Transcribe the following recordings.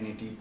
NET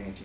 NET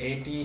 80।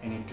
NET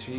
3।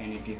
NET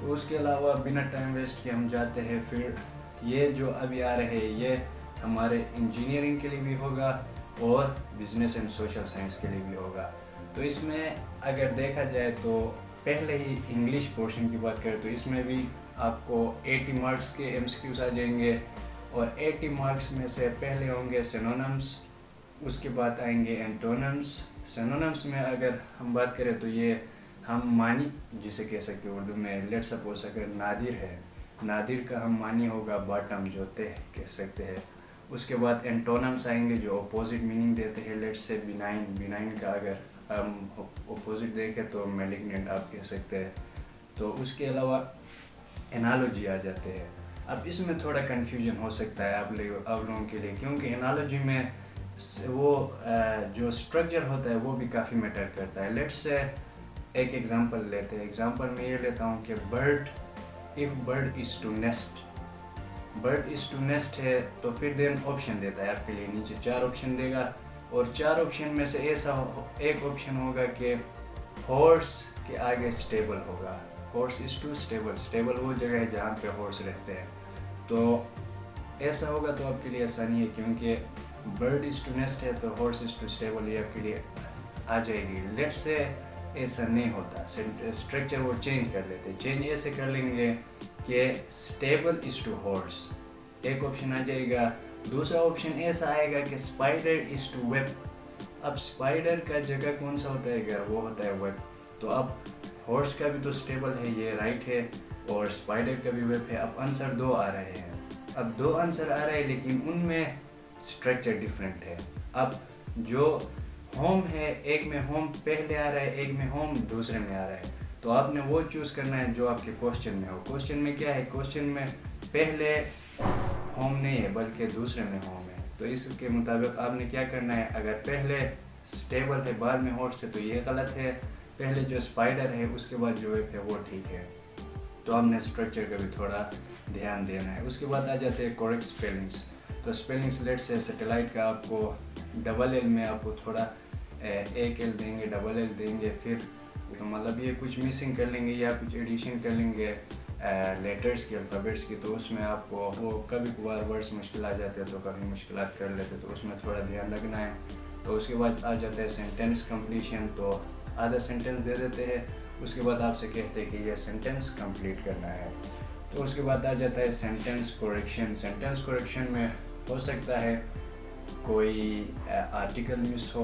تو اس کے علاوہ بنا ٹائم ویسٹ کے ہم جاتے ہیں پھر یہ جو ابھی آ رہے ہیں یہ ہمارے انجینئرنگ کے لیے بھی ہوگا اور بزنس اینڈ سوشل سائنس کے لیے بھی ہوگا. تو اس میں اگر دیکھا جائے تو پہلے ہی انگلش پورشن کی بات کریں تو اس میں بھی آپ کو 80 مارکس کے MCQs آ جائیں گے اور 80 مارکس میں سے پہلے ہوں گے سینونمس, اس کے بعد آئیں گے اینٹونمس. سینونمس میں اگر ہم بات کریں تو یہ ہم معنی جسے کہہ سکتے ہیں اردو میں, لیٹ سپوز اگر نادر ہے, نادر کا ہم معنی ہوگا باٹم, جو تہ کہہ سکتے ہیں. اس کے بعد اینٹونمس آئیں گے جو اپوزٹ میننگ دیتے ہیں, لیٹ سے بینائن, بینائن کا اگر ہم اپوزٹ دیکھیں تو میلیگننٹ آپ کہہ سکتے ہیں. تو اس کے علاوہ انالوجی آ جاتے ہیں. اب اس میں تھوڑا کنفیوژن ہو سکتا ہے آپ لوگوں کے لیے, کیونکہ انالوجی میں وہ جو اسٹرکچر ہوتا ہے وہ بھی کافی میٹر کرتا ہے. لیٹ سے ایک ایگزامپل لیتے ہیں. ایگزامپل میں یہ لیتا ہوں کہ bird, if bird is to nest, bird is to nest ہے تو پھر دین آپشن دیتا ہے آپ کے لیے, نیچے 4 آپشن دے گا اور 4 آپشن میں سے ایسا ایک آپشن ہوگا کہ ہارس کے آگے اسٹیبل ہوگا. Horse is to stable, stable وہ جگہ ہے جہاں پہ ہارس رہتے ہیں. تو ایسا ہوگا تو آپ کے لیے آسانی ہے, کیونکہ برڈ از ٹو نیسٹ ہے تو ہارس از ٹو اسٹیبل یہ آپ کے لیے آ جائے گی. لیٹ سے ایسا نہیں ہوتا, اسٹرکچر وہ چینج کر لیتے. چینج ایسے کر لیں گے کہ اسٹیبل از ٹو ہارس, ایک آپشن آ جائے گا. دوسرا آپشن ایسا آئے گا کہ اسپائڈر از ٹو ویب. اب اسپائڈر کا جگہ کون سا ہوتا ہے گھر, وہ ہوتا ہے ویب. تو اب ہارس کا بھی تو اسٹیبل ہے, یہ رائٹ ہے, اور اسپائڈر کا بھی ویب ہے. اب آنسر 2 آ رہے ہیں. اب 2 آنسر آ رہے ہیں لیکن ان میں اسٹرکچر ڈفرینٹ ہے. اب جو ہوم ہے, ایک میں ہوم پہلے آ رہا ہے, ایک میں ہوم دوسرے میں آ رہا ہے. تو آپ نے وہ چوز کرنا ہے جو آپ کے کوشچن میں ہو. کوشچن میں کیا ہے, کوشچن میں پہلے ہوم نہیں ہے بلکہ دوسرے میں ہوم ہے. تو اس کے مطابق آپ نے کیا کرنا ہے, اگر پہلے اسٹیبل ہے بعد میں ہارس ہے تو یہ غلط ہے. پہلے جو اسپائڈر ہے اس کے بعد جو ویب ہے وہ ٹھیک ہے. تو آپ نے اسٹرکچر کا بھی تھوڑا دھیان دینا ہے. اس کے بعد آ جاتے ہیں کریکٹ اسپیلنگس. تو اسپیلنگس لیٹ سے سیٹلائٹ کا آپ کو ڈبل ایل میں آپ کو تھوڑا ایک ایل دیں گے, ڈبل ایل دیں گے, پھر مطلب یہ کچھ مسنگ کر لیں گے یا کچھ ایڈیشن کر لیں گے لیٹرز کی, الفابیٹس کی. تو اس میں آپ کو وہ کبھی کبھار ورڈس مشکل آ جاتے ہیں تو کبھی مشکلات کر لیتے, تو اس میں تھوڑا دھیان رکھنا ہے. تو اس کے بعد آ جاتا ہے سینٹینس کمپلیشن. تو آدھا سینٹینس دے دیتے ہیں, اس کے بعد آپ سے کہتے ہیں کہ یہ سینٹینس کمپلیٹ کرنا ہے. تو اس کے بعد آ جاتا ہے سینٹینس کوریکشن. سینٹینس کوریکشن میں ہو سکتا ہے کوئی آرٹیکل مس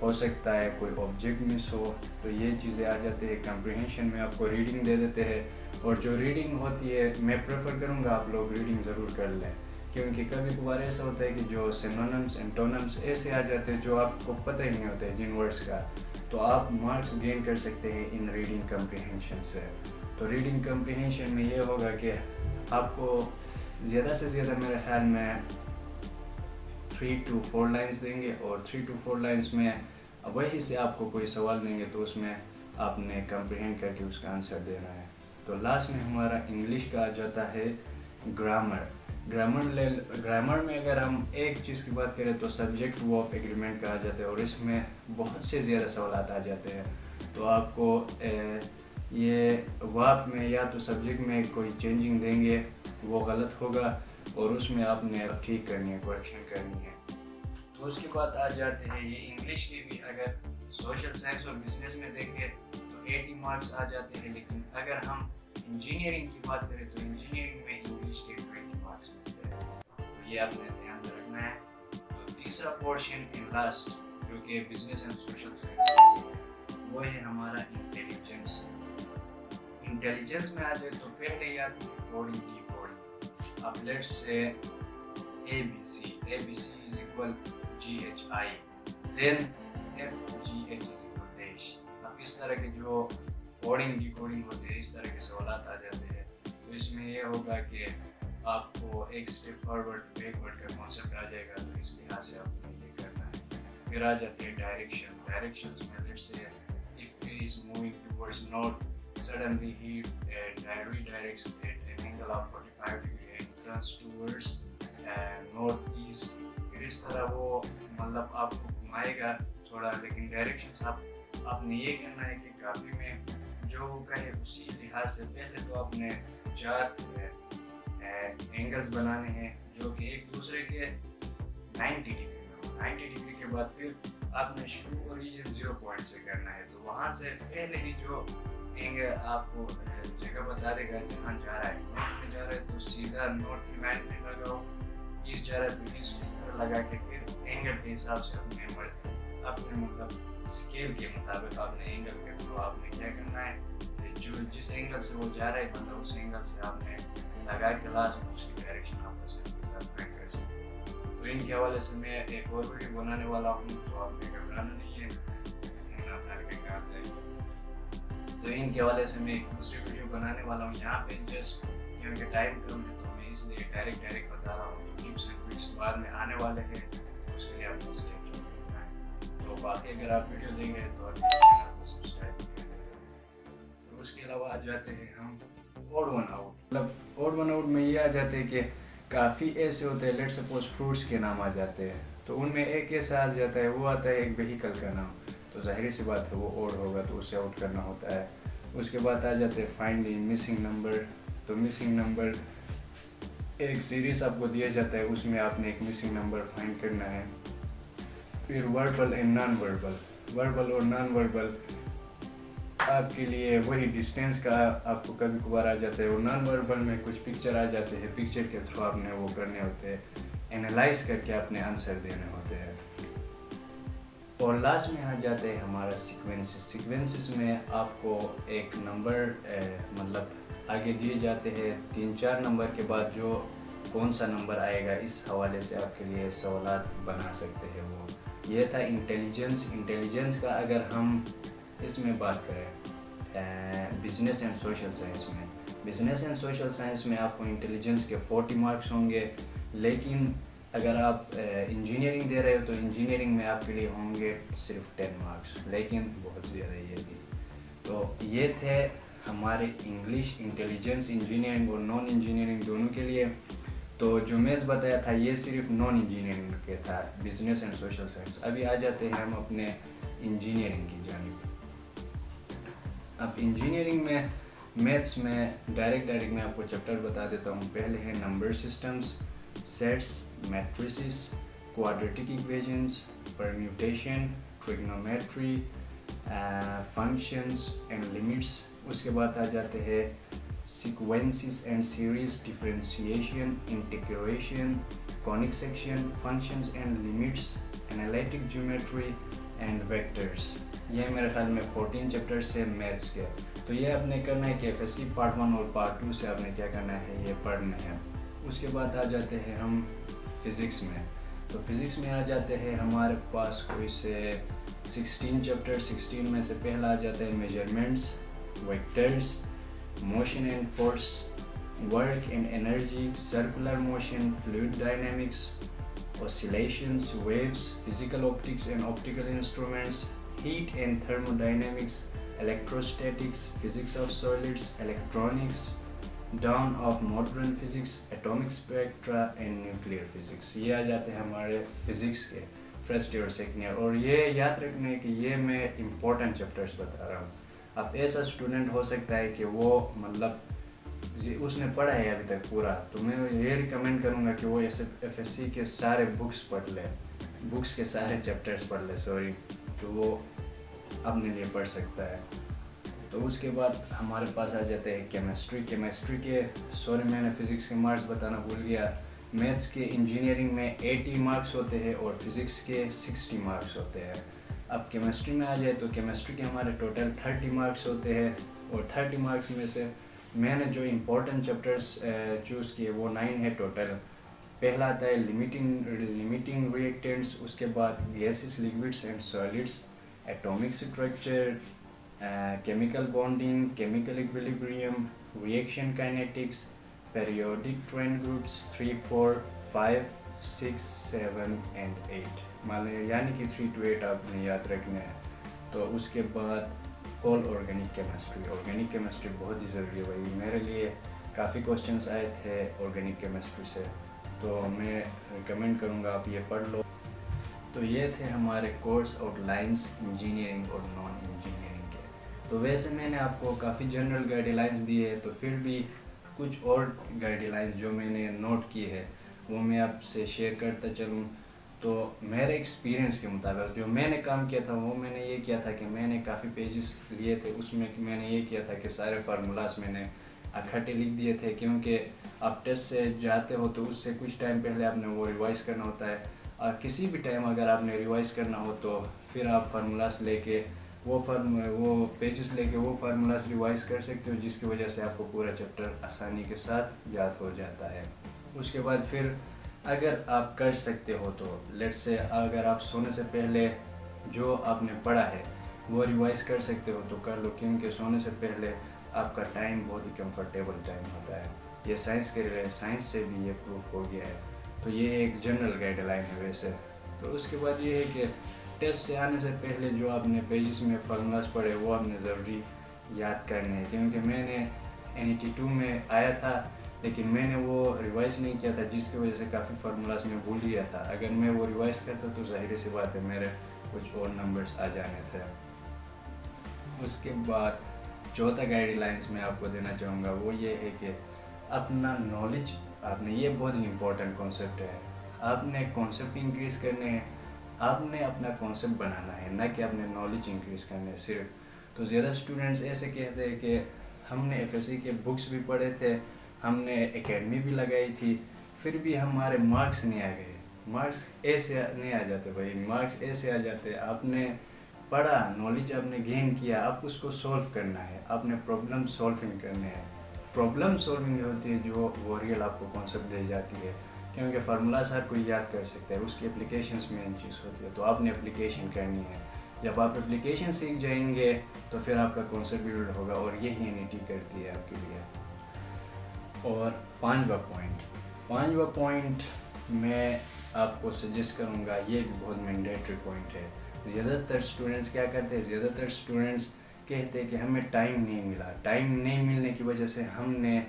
ہو سکتا ہے کوئی آبجیکٹ مس ہو, تو یہ چیزیں آ جاتی ہے. کمپریہنشن میں آپ کو ریڈنگ دے دیتے ہیں, اور جو ریڈنگ ہوتی ہے میں پریفر کروں گا آپ لوگ ریڈنگ ضرور کر لیں, کیونکہ کبھی کبھار ایسا ہوتا ہے کہ جو سینونمس اینٹونمس ایسے آ جاتے ہیں جو آپ کو پتہ ہی نہیں ہوتا ہے جن ورڈس کا. تو آپ مارکس گین کر سکتے ہیں ان ریڈنگ کمپریہنشن سے. تو ریڈنگ کمپریہنشن میں یہ ہوگا کہ آپ کو زیادہ سے زیادہ میرے خیال میں 3 to 4 لائنز دیں گے, اور 3 to 4 لائنز میں وہی سے آپ کو کوئی سوال دیں گے تو اس میں آپ نے کمپریہینڈ کر کے اس کا آنسر دینا ہے. تو لاسٹ میں ہمارا انگلش کا آ جاتا ہے گرامر. گرامر میں اگر ہم ایک چیز کی بات کریں تو سبجیکٹ ورب ایگریمنٹ کا آ جاتا ہے, اور اس میں بہت سے زیادہ سوالات آ جاتے ہیں. تو آپ کو یہ ورب میں یا تو سبجیکٹ میں کوئی چینجنگ دیں گے وہ غلط ہوگا, اور اس میں آپ نے ٹھیک کرنی ہے, کریکشن کرنی ہے. تو اس کے بعد آ جاتے ہیں یہ انگلش کے بھی. اگر سوشل سائنس اور بزنس میں دیکھیں تو 80 مارکس آ جاتے ہیں, لیکن اگر ہم انجینئرنگ کی بات کریں تو انجینئرنگ میں انگلش کے 20 مارکس ملتے ہیں. تو یہ آپ نے دھیان میں رکھنا ہے. تو تیسرا پورشن ان لاسٹ جو کہ بزنس اینڈ سوشل سائنس وہ ہے ہمارا انٹیلیجنس. انٹیلیجنس میں آ جائے تو پہلے ہی آتی ہے کوڈنگ کی کوڈنگ. اب let's say ABC is equal GHI, then FGH is equal dash. اب اس طرح کے جو کوڈنگ کی کوڈنگ ہوتے ہیں اس طرح کے سوالات آ جاتے ہیں. تو اس میں یہ ہوگا کہ آپ کو ایک اسٹیپ فارورڈ بیک ورڈ کا کانسیپٹ آ جائے گا, تو اس لحاظ سے آپ کو یہ کرنا ہے. پھر آ جاتے ہیں ڈائریکشن. ڈائریکشنز میں let's say if A is moving towards north, suddenly he redirects at an angle of 45 degree and turns towards north east. پھر اس طرح وہ مطلب آپ کو گھمائے گا تھوڑا, لیکن ڈائریکشنس آپ نے یہ کرنا ہے کہ کاپی میں جو وہ کہے اسی لحاظ سے پہلے تو آپ نے 4 اینگلز بنانے ہیں جو کہ ایک دوسرے کے 90 ڈگری میں ہو. 90 ڈگری کے بعد پھر آپ نے شروع اوریجن 0 پوائنٹ سے کرنا ہے. تو وہاں سے پہلے ہی جو اینگل آپ کو جگہ بتا دے گا جہاں جا رہا ہے, نوٹ میں جا رہا ہے تو سیدھا نوٹ کی لائن میں لگاؤ, ایسٹ جا رہا ہے تو ایسٹ اس طرح لگا کے پھر اینگل کے حساب سے اپنے مطلب اسکیل کے مطابق آپ نے اینگل کے تھرو آپ نے کیا کرنا ہے کہ جو جس اینگل سے وہ جا رہا ہے بندہ اس اینگل سے آپ نے لگا کے لاسٹ میں اس کی ڈائریکشن آپ کے ساتھ فائنڈ کر سکتے. تو ان کے حوالے سے میں ایک اور ویڈیو بنانے والا ہوں, تو آپ نے گھبرانا نہیں ہے, تو ان کے حوالے سے میں ایک دوسری ویڈیو بنانے والا ہوں. یہاں پہ جسٹ کیونکہ ٹائم کم ہے تو میں اس لیے ڈائریکٹ بتا رہا ہوں. ٹپس اینڈ ٹرکس بعد میں آنے والے ہیں, اس کے لیے آپ کو اسٹے کرنا ہے. تو باقی اگر آپ ویڈیو دیں گے تو چینل کو سبسکرائب کر دیں. تو اس کے علاوہ آ جاتے ہیں ہم اوڈ ون آؤٹ. مطلب اوڈ ون آؤٹ میں یہ آ جاتے ہیں کہ کافی ایسے ہوتے ہیں, لیٹ سپوز فروٹس کے نام آ جاتے ہیں, تو ان میں ایک ایسا آ جاتا ہے, وہ آتا ہے ایک وہیکل کا نام, تو ظاہری سی بات ہے وہ اوڈ ہوگا تو اسے آؤٹ کرنا ہوتا ہے. اس کے بعد آ جاتے ہیں فائنڈ دی مسنگ نمبر. تو مسنگ نمبر ایک سیریز آپ کو دیا جاتا ہے, اس میں آپ نے ایک مسنگ نمبر فائنڈ کرنا ہے. پھر verbal and non verbal. Verbal اور نان وربل آپ کے لیے وہی ڈسٹینس کا آپ کو کبھی کبھار آ جاتا ہے, اور نان وربل میں کچھ پکچر آ جاتے ہیں, پکچر کے تھرو آپ نے وہ کرنے ہوتے ہیں, اینالائز کر کے آپ نے آنسر دینے ہوتے ہیں. اور لاسٹ میں آ جاتے ہیں ہمارا سیکوینسز. سیکوینسز میں آپ کو ایک نمبر مطلب آگے دیے جاتے ہیں, 3-4 نمبر کے بعد جو کون سا نمبر آئے گا اس حوالے سے آپ کے لیے سوالات بنا سکتے ہیں. وہ یہ تھا انٹیلیجنس. انٹیلیجنس کا اگر ہم اس میں بات کریں بزنس اینڈ سوشل سائنس میں, بزنس اینڈ سوشل سائنس میں آپ کو انٹیلیجنس کے 40 مارکس ہوں گے, لیکن اگر آپ انجینئرنگ دے رہے ہو تو انجینئرنگ میں آپ کے لیے ہوں گے صرف 10 مارکس, لیکن بہت زیادہ یہ بھی. تو یہ تھے ہمارے انگلش, انٹیلیجنس, انجینئرنگ اور نان انجینئرنگ دونوں کے لیے. تو جو میز بتایا تھا یہ صرف نان انجینئرنگ کے تھا, بزنس اینڈ سوشل سائنس. ابھی آ جاتے ہیں ہم اپنے انجینئرنگ کی جانب. اب انجینئرنگ میں میتھس میں ڈائریکٹ میں آپ کو چیپٹر بتا دیتا ہوں. پہلے ہے number systems, sets, matrices, quadratic equations, permutation, trigonometry, functions and limits. اس کے بعد آ جاتے ہیں sequences and series, differentiation, integration, conic section, functions and limits, analytic geometry and vectors. یہ میرے خیال میں 14 چیپٹرس ہے میتھس کے. تو یہ آپ نے کرنا ہے کہ ایف ایس سی پارٹ 1 اور پارٹ 2 سے آپ نے کیا کرنا ہے, یہ پڑھنا ہے. اس کے بعد آ جاتے ہیں ہم فزکس میں. تو فزکس میں آ جاتے ہیں ہمارے پاس کوئی سے 16 چیپٹر. 16 میں سے پہلا آ جاتا ہے measurements, vectors, motion and force, work and energy, circular motion, fluid dynamics, oscillations, waves, physical optics and optical instruments, heat and thermodynamics, electrostatics, physics of solids, electronics, dawn of modern physics, atomic spectra and nuclear physics. یہ آ جاتے ہیں ہمارے physics کے first year اور second year. اور یہ یاد رکھنا ہے کہ یہ میں امپورٹنٹ چیپٹرس بتا رہا ہوں. اب ایسا اسٹوڈنٹ ہو سکتا ہے کہ وہ مطلب اس نے پڑھا ہے ابھی تک پورا, تو میں یہ ریکمینڈ کروں گا کہ وہ ایف ایس سی کے سارے بکس پڑھ لے, بکس کے سارے چیپٹرس پڑھ لے تو وہ اپنے لیے پڑھ سکتا ہے. تو اس کے بعد ہمارے پاس آ جاتے ہیں کیمسٹری. کیمسٹری کے میں نے فزکس کے مارکس بتانا بھول گیا. میتھس کے انجینئرنگ میں 80 مارکس ہوتے ہیں اور فزکس کے 60 مارکس ہوتے ہیں. اب کیمسٹری میں آ جائے تو کیمسٹری کے ہمارے ٹوٹل 30 مارکس ہوتے ہیں, اور 30 مارکس میں سے میں نے جو امپورٹنٹ چیپٹرس چوز کیے وہ 9 ہے ٹوٹل. پہلا آتا ہے لمیٹنگ ریئیکٹنٹس, اس کے بعد gases, liquids and solids, atomic structure, chemical bonding, chemical equilibrium, reaction kinetics, periodic trend groups 3, 4, 5, 6, 7 and 8, یعنی کہ 3 to 8 آپ نے یاد رکھنا ہے. تو اس کے بعد آل آرگینک کیمسٹری. آرگینک کیمسٹری بہت ہی ضروری ہے بھائی. میرے لیے کافی کوشچنس آئے تھے آرگینک کیمسٹری سے, تو میں ریکمینڈ کروں گا آپ یہ پڑھ لو. تو یہ تھے ہمارے کورس آؤٹ لائنس انجینئرنگ اور نان انجینئرنگ کے. تو ویسے میں نے آپ کو کافی جنرل گائیڈ لائنس دی ہے، تو پھر بھی کچھ اور گائیڈ لائنس جو میں نے نوٹ کی ہے وہ میں آپ سے شیئر کرتا چلوں۔ تو میرے ایکسپیرینس کے مطابق جو میں نے کام کیا تھا وہ میں نے یہ کیا تھا کہ میں نے کافی پیجز لیے تھے، اس میں میں نے یہ کیا تھا کہ سارے فارمولاز میں نے اکٹھے لکھ دیے تھے، کیونکہ آپ ٹیسٹ سے جاتے ہو تو اس سے کچھ ٹائم پہلے آپ نے وہ ریوائز کرنا ہوتا ہے، اور کسی بھی ٹائم اگر آپ نے ریوائز کرنا ہو تو پھر آپ فارمولاز لے کے وہ پیجز لے کے وہ فارمولاز ریوائز کر سکتے ہو، جس کی وجہ سے آپ کو پورا چیپٹر آسانی کے ساتھ یاد ہو جاتا ہے۔ اس کے بعد پھر اگر آپ کر سکتے ہو تو لیٹس سے اگر آپ سونے سے پہلے جو آپ نے پڑھا ہے وہ ریوائز کر سکتے ہو تو کر لو، کیونکہ سونے سے پہلے آپ کا ٹائم بہت ہی کمفرٹیبل ٹائم ہوتا ہے، یہ سائنس سے بھی یہ پروف ہو گیا ہے۔ تو یہ ایک جنرل گائیڈ لائن ہے ویسے۔ تو اس کے بعد یہ ہے کہ ٹیسٹ سے آنے سے پہلے جو آپ نے پیجز میں فارمولاز پڑھے وہ آپ نے ضروری یاد کرنے ہیں، کیونکہ میں نے NET2 میں آیا تھا لیکن میں نے وہ ریوائز نہیں کیا تھا، جس کی وجہ سے کافی فارمولاز میں بھول گیا تھا۔ اگر میں وہ ریوائز کرتا تو ظاہر سی بات ہے میرے کچھ اور نمبرز آ جانے تھے۔ اس کے بعد چوتھا گائیڈ لائنس میں آپ کو دینا چاہوں گا وہ یہ ہے کہ اپنا نالج آپ نے، یہ بہت ہی امپورٹنٹ کانسیپٹ ہے، آپ نے کانسیپٹ انکریز کرنے ہیں، آپ نے اپنا کانسیپٹ بنانا ہے، نہ کہ اپنے نالج انکریز کرنے ہے صرف۔ تو زیادہ اسٹوڈنٹس ایسے کہتے ہیں کہ ہم نے FSC کے بکس بھی پڑھے تھے، ہم نے اکیڈمی بھی لگائی تھی، پھر بھی ہمارے مارکس نہیں آ گئے۔ مارکس ایسے نہیں آ جاتے بھائی، مارکس ایسے آ جاتے، آپ نے پڑھا، نالج آپ نے گین کیا، آپ اس کو سولو کرنا ہے، آپ نے پرابلم سولونگ کرنے ہیں۔ پرابلم سولونگ ہوتی ہے جو وہ ریئل آپ کو کانسیپٹ دی جاتی ہے، کیونکہ فارمولاز ہر کوئی یاد کر سکتا ہے، اس کی اپلیکیشنس مین چیز ہوتی ہے، تو آپ نے اپلیکیشن کرنی ہے۔ جب آپ اپلیکیشن سیکھ جائیں گے تو پھر آپ کا کانسیپٹ بلڈ ہوگا، اور یہی NET کرتی ہے آپ کے لیے۔ اور پانچواں پوائنٹ میں آپ کو سجیسٹ کروں گا، یہ بھی بہت مینڈیٹری پوائنٹ ہے۔ زیادہ تر اسٹوڈنٹس کیا کرتے ہیں، زیادہ تر اسٹوڈنٹس کہتے ہیں کہ ہمیں ٹائم نہیں ملا، ٹائم نہیں ملنے کی وجہ سے ہم نے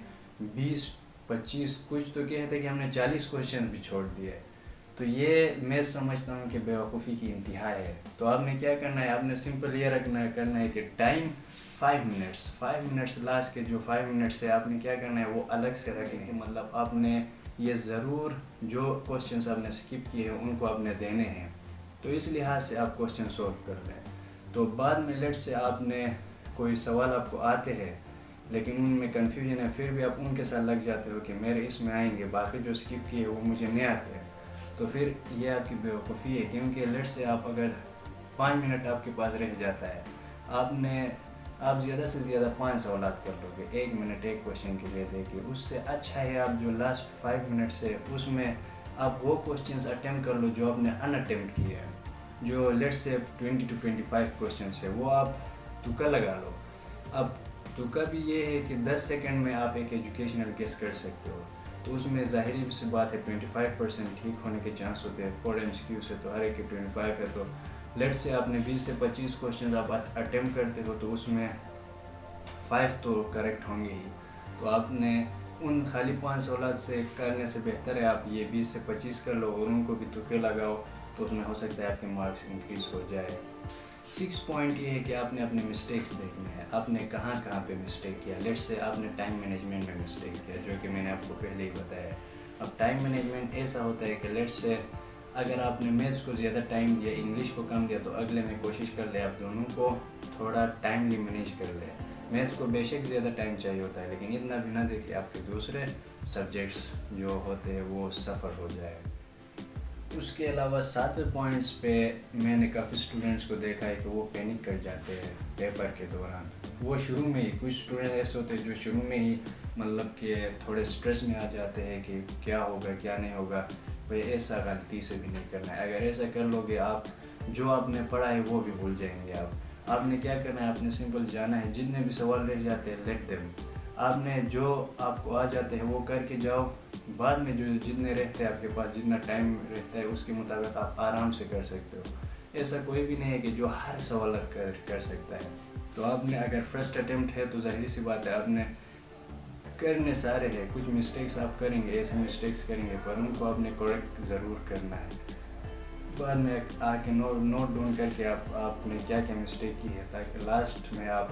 20-25 کچھ تو کہتے ہیں کہ ہم نے 40 کوشچن بھی چھوڑ دیے۔ تو یہ میں سمجھتا ہوں کہ بیوقوفی کی انتہا ہے۔ تو آپ نے کیا کرنا ہے، آپ نے سمپل یہ کرنا ہے کہ ٹائم 5 منٹس لاسٹ کے جو 5 منٹس ہے آپ نے کیا کرنا ہے وہ الگ سے رکھنے ہیں، مطلب آپ نے یہ ضرور جو کوشچنس آپ نے سکپ کیے ہیں ان کو آپ نے دینے ہیں، تو اس لحاظ سے آپ کوشچن سولو کر لیں۔ تو بعد میں لیٹ سے آپ نے کوئی سوال آپ کو آتے ہیں لیکن ان میں کنفیوژن ہے، پھر بھی آپ ان کے ساتھ لگ جاتے ہو کہ میرے اس میں آئیں گے، باقی جو سکپ کیے وہ مجھے نہیں آتے ہیں، تو پھر یہ آپ کی بیوقوفی ہے، کیونکہ لیٹ سے آپ اگر 5 منٹ آپ کے پاس رہ جاتا ہے، آپ زیادہ سے زیادہ 5 سوالات کر لو گے، 1 منٹ ایک کوشچن کے لیے دے کے، اس سے اچھا ہے آپ جو لاسٹ 5 منٹس ہے اس میں آپ وہ کوشچنس اٹیمپٹ کر لو جو آپ نے ان اٹیمپٹ کیے ہیں، جو لیٹ سے 20 to 25 کوشچنس ہے وہ آپ تکا لگا لو۔ اب تکا بھی یہ ہے کہ 10 سیکنڈ میں آپ ایک ایجوکیشنل گیس کر سکتے ہو، تو اس میں ظاہری سی بات ہے 25% ٹھیک ہونے کے چانس ہوتے ہیں، 4 MCQ سے تو ہر ایک کے 25 ہے، تو لیٹ سے آپ نے 20 سے 25 کوشچنز آپ اٹیمپٹ کرتے ہو تو اس میں 5 تو کریکٹ ہوں گے ہی، تو آپ نے ان خالی 5 سوالات سے کرنے سے بہتر ہے آپ یہ 20 سے 25 کر لو اور ان کو بھی تکے لگاؤ، تو اس میں ہو سکتا ہے آپ کے مارکس انکریز ہو جائے۔ 6 پوائنٹ یہ ہے کہ آپ نے اپنے مسٹیکس دیکھنے ہیں، آپ نے کہاں پہ مسٹیک کیا، لیٹ سے آپ نے ٹائم مینجمنٹ میں مسٹیک کیا، جو کہ میں نے آپ کو پہلے ہی بتایا۔ اب ٹائم مینجمنٹ ایسا ہوتا ہے کہ لیٹ سے اگر آپ نے میتھس کو زیادہ ٹائم دیا، انگلش کو کم دیا، تو اگلے میں کوشش کر لے آپ دونوں کو تھوڑا ٹائملی مینیج کر لے۔ میتھس کو بے شک زیادہ ٹائم چاہیے ہوتا ہے لیکن اتنا بھی نہ دے کہ آپ کے دوسرے سبجیکٹس جو ہوتے ہیں وہ سفر ہو جائے۔ اس کے علاوہ 7 پوائنٹس پہ میں نے کافی اسٹوڈنٹس کو دیکھا ہے کہ وہ پینک کر جاتے ہیں پیپر کے دوران، وہ شروع میں ہی، کچھ اسٹوڈنٹ ایسے ہوتے ہیں جو شروع میں ہی مطلب کہ تھوڑے سٹریس میں آ جاتے ہیں کہ کیا ہوگا کیا نہیں ہوگا، بھئی ایسا غلطی سے بھی نہیں کرنا ہے، اگر ایسا کر لو گے آپ جو آپ نے پڑھا ہے وہ بھی بھول جائیں گے۔ آپ نے کیا کرنا ہے، آپ نے سمپل جانا ہے، جتنے بھی سوال رہ جاتے ہیں لیٹ دیم، آپ نے جو آپ کو آ جاتے ہیں وہ کر کے جاؤ، بعد میں جو جتنے رہتے ہیں آپ کے پاس، جتنا ٹائم رہتا ہے اس کے مطابق آپ آرام سے کر سکتے ہو۔ ایسا کوئی بھی نہیں ہے کہ جو ہر سوال کر سکتا ہے، تو آپ نے اگر فرسٹ اٹیمپٹ ہے تو ظاہری سی بات ہے آپ نے کرنے سارے ہیں، کچھ مسٹیکس آپ کریں گے، ایسے مسٹیکس کریں گے پر ان کو آپ نے کریکٹ ضرور کرنا ہے، بعد میں آ کے نوٹ ڈاؤن کر کے آپ نے کیا مسٹیک کی ہے، تاکہ لاسٹ میں آپ